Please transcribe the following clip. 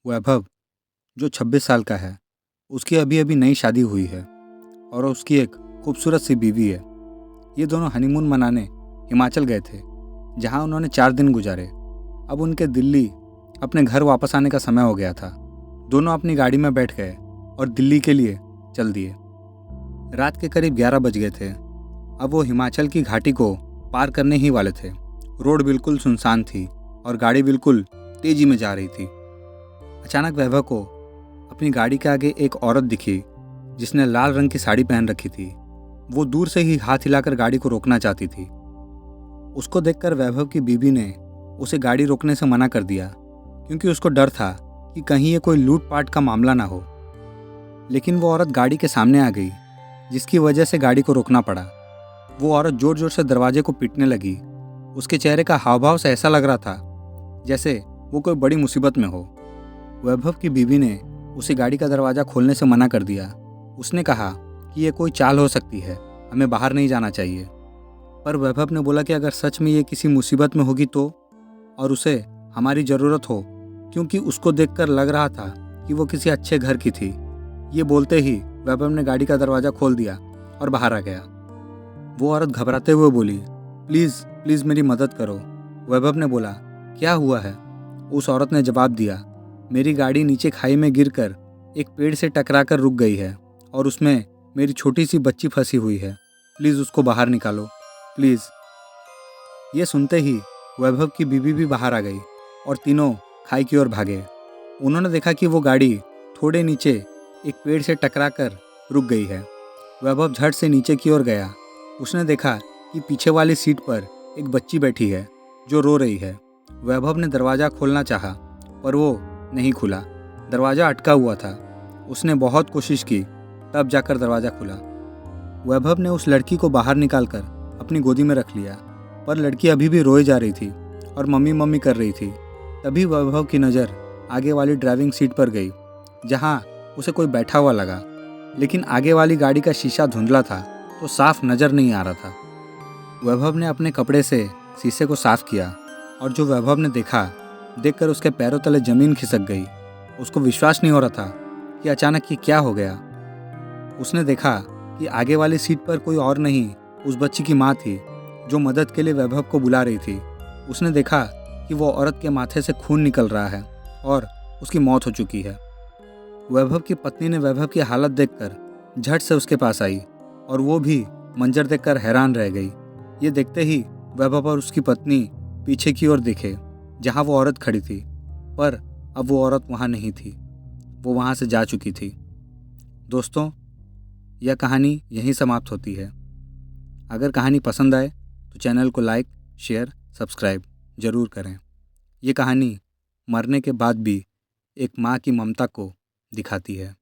वैभव जो 26 साल का है, उसकी अभी-अभी नई शादी हुई है और उसकी एक खूबसूरत सी बीवी है। ये दोनों हनीमून मनाने हिमाचल गए थे, जहां उन्होंने 4 दिन गुजारे। अब उनके दिल्ली अपने घर वापस आने का समय हो गया था। दोनों अपनी गाड़ी में बैठ गए और दिल्ली के लिए चल दिए। रात के करीब 11 बज गए थे। अब वो हिमाचल की घाटी को पार करने ही वाले थे। रोड बिल्कुल सुनसान थी और गाड़ी बिल्कुल तेजी में जा रही थी। अचानक वैभव को अपनी गाड़ी के आगे एक औरत दिखी, जिसने लाल रंग की साड़ी पहन रखी थी। वो दूर से ही हाथ हिलाकर गाड़ी को रोकना चाहती थी। उसको देखकर वैभव की बीबी ने उसे गाड़ी रोकने से मना कर दिया, क्योंकि उसको डर था कि कहीं ये कोई लूटपाट का मामला ना हो। लेकिन वो औरत गाड़ी के सामने आ गई, जिसकी वजह से गाड़ी को रोकना पड़ा। वो औरत जोर जोर से दरवाजे को पीटने लगी। उसके चेहरे का हाव भाव से ऐसा लग रहा था जैसे वो कोई बड़ी मुसीबत में हो। वैभव की बीवी ने उसे गाड़ी का दरवाज़ा खोलने से मना कर दिया। उसने कहा कि ये कोई चाल हो सकती है, हमें बाहर नहीं जाना चाहिए। पर वैभव ने बोला कि अगर सच में ये किसी मुसीबत में होगी तो, और उसे हमारी ज़रूरत हो, क्योंकि उसको देखकर लग रहा था कि वो किसी अच्छे घर की थी। ये बोलते ही वैभव ने गाड़ी का दरवाज़ा खोल दिया और बाहर आ गया। वो औरत घबराते हुए बोली, प्लीज़ प्लीज़ मेरी मदद करो। वैभव ने बोला, क्या हुआ है? उस औरत ने जवाब दिया, मेरी गाड़ी नीचे खाई में गिरकर एक पेड़ से टकराकर रुक गई है और उसमें मेरी छोटी सी बच्ची फंसी हुई है। प्लीज़ उसको बाहर निकालो, प्लीज़। ये सुनते ही वैभव की बीवी भी बाहर आ गई और तीनों खाई की ओर भागे। उन्होंने देखा कि वो गाड़ी थोड़े नीचे एक पेड़ से टकराकर रुक गई है। वैभव झट से नीचे की ओर गया। उसने देखा कि पीछे वाली सीट पर एक बच्ची बैठी है जो रो रही है। वैभव ने दरवाज़ा खोलना चाहा, पर वो नहीं खुला। दरवाज़ा अटका हुआ था। उसने बहुत कोशिश की, तब जाकर दरवाज़ा खुला। वैभव ने उस लड़की को बाहर निकालकर अपनी गोदी में रख लिया, पर लड़की अभी भी रोए जा रही थी और मम्मी मम्मी कर रही थी। तभी वैभव की नज़र आगे वाली ड्राइविंग सीट पर गई, जहाँ उसे कोई बैठा हुआ लगा। लेकिन आगे वाली गाड़ी का शीशा धुंधला था, तो साफ नज़र नहीं आ रहा था। वैभव ने अपने कपड़े से शीशे को साफ किया और जो वैभव ने देखा, देखकर उसके पैरों तले जमीन खिसक गई। उसको विश्वास नहीं हो रहा था कि अचानक ये क्या हो गया। उसने देखा कि आगे वाली सीट पर कोई और नहीं, उस बच्ची की माँ थी, जो मदद के लिए वैभव को बुला रही थी। उसने देखा कि वो औरत के माथे से खून निकल रहा है और उसकी मौत हो चुकी है। वैभव की पत्नी ने वैभव की हालत देखकर झट से उसके पास आई और वो भी मंजर देखकर हैरान रह गई। ये देखते ही वैभव और उसकी पत्नी पीछे की ओर दिखे, जहाँ वो औरत खड़ी थी, पर अब वो औरत वहाँ नहीं थी। वो वहाँ से जा चुकी थी। दोस्तों, यह कहानी यहीं समाप्त होती है। अगर कहानी पसंद आए तो चैनल को लाइक, शेयर, सब्सक्राइब ज़रूर करें। ये कहानी मरने के बाद भी एक माँ की ममता को दिखाती है।